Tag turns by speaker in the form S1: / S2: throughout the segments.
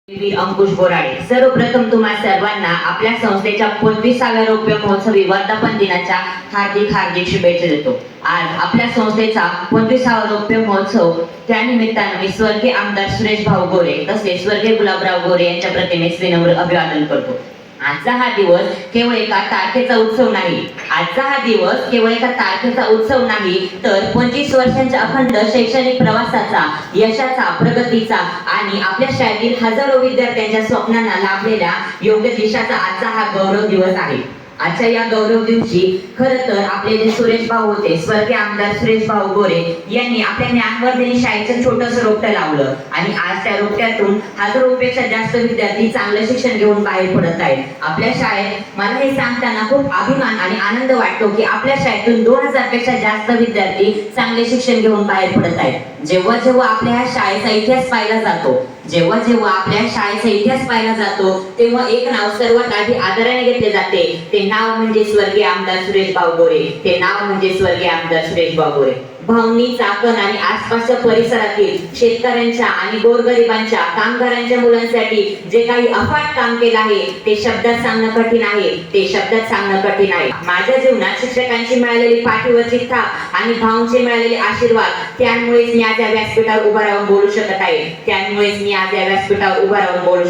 S1: अंकुश बोराडे, सर्वप्रथम तुम्हा सर्वांना आपल्या संस्थेच्या 25व्या रौप्य महोत्सवी वर्धापन दिनाच्या हार्दिक शुभेच्छा देतो। आज आपल्या संस्थेचा 25वा रौप्य महोत्सव, त्यानिमित्ताने मी स्वर्गीय आमदार सुरेश भाऊ गोरे तसेच स्वर्गीय गुलाबराव गोरे यांच्या प्रतिमेस विनम्र अभिवादन करतो। आजचा हा दिवस केवळ एका तारखेचा उत्सव नाही, तर 25 वर्षांच्या अखंड शैक्षणिक प्रवासाचा, यशाचा, प्रगतीचा आणि आपल्या शाळेतील हजारो विद्यार्थ्यांच्या स्वप्नांना लाभलेल्या योग्य दिशाचा आजचा हा गौरव दिवस आहे। आजच्या या गौरव दिवशी खरं तर आपले जे सुरेश भाऊ होते, स्वर्गीय आमदार सुरेश भाऊ गोरे यांनी आपल्या ज्ञानवर्धिनी शाळेचं छोटंसं रोपटं लावलं आणि आज त्या रोपट्यातून हजारोपेक्षा जास्त विद्यार्थी चांगलं शिक्षण घेऊन बाहेर पडत आहेत। आपल्या शाळेत मला हे सांगताना खूप अभिमान आणि आनंद वाटतो की आपल्या शाळेतून 2000 पेक्षा जास्त विद्यार्थी चांगले शिक्षण घेऊन बाहेर पडत आहेत। जेव्हा जेव्हा आपल्या शाळेचा इतिहास पाहिला जातो, तेव्हा एक नाव सर्वात आधी आदराने घेतले जाते, ते नाव म्हणजे स्वर्गीय आमदार सुरेश भाऊ गोरे। भावनी, चाकण आणि आसपासच्या परिसरातील शेतकऱ्यांच्या आणि गोरगरिबांच्या, कामगारांच्या मुलांसाठी जे काही अफाट काम केलं आहे ते शब्दात सांगणं कठीण आहे। माझ्या जीवनात शिक्षकांची मिळालेली पाठीवरची थाप आणि भाऊंचे मिळालेले आशीर्वाद, त्यामुळेच मी आज या व्यासपीठावर उभा राहून बोलू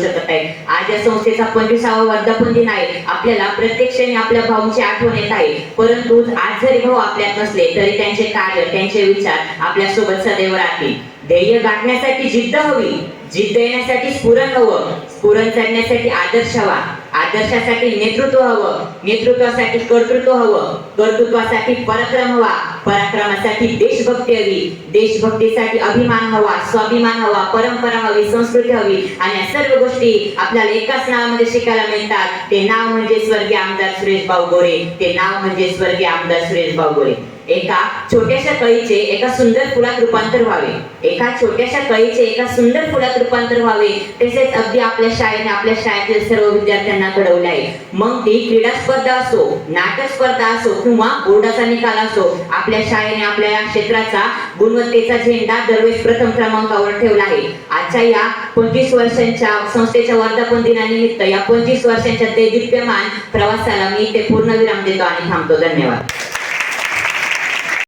S1: शकत आहे। आज या संस्थेचा 25वा वर्धापन दिन आहे। आपल्याला प्रत्येक क्षणी आपल्या भाऊंची आठवण येत आहे, परंतु आज जरी भाऊ आपल्यात नसले तरी त्यांचे कार्य, त्यांचे विचार आपल्या सोबत सदैव राहतील। ध्येय गाठण्यासाठी जिद्द हवी, जिद्द येण्यासाठी स्फुरण हवं, स्फुरण चढण्यासाठी आदर्श हवा, आदर्शासाठी नेतृत्व हवं, नेतृत्वासाठी कर्तृत्व हवं, कर्तृत्वासाठी पराक्रम हवा, पराक्रमासाठी देशभक्ती हवी, देशभक्तीसाठी अभिमान हवा, स्वाभिमान हवा, परंपरा हवी, संस्कृती हवी आणि या सर्व गोष्टी आपल्याला एकाच नावामध्ये शिकायला मिळतात। ते नाव म्हणजे स्वर्गीय आमदार सुरेश भाऊ गोरे। एका छोट्याशा कळीचे एका सुंदर फुलात रूपांतर व्हावे, तसेच अगदी आपल्या शाळेने आपल्या शाळेतील सर्व विद्यार्थ्यांना घडवले आहे। मग ती क्रीडा स्पर्धा असो, नाटक स्पर्धा असो किंवा बोर्डाचा निकाल असो, आपल्या शाळेने आपल्या या क्षेत्राचा गुणवत्तेचा झेंडा दरवेळेस प्रथम क्रमांकावर ठेवला आहे। आजच्या या 25 वर्षांच्या संस्थेच्या वर्धापन दिनानिमित्त या 25 वर्षांच्या दैदिप्यमान प्रवासाला मी इथे पूर्णविराम देतो आणि थांबतो। धन्यवाद।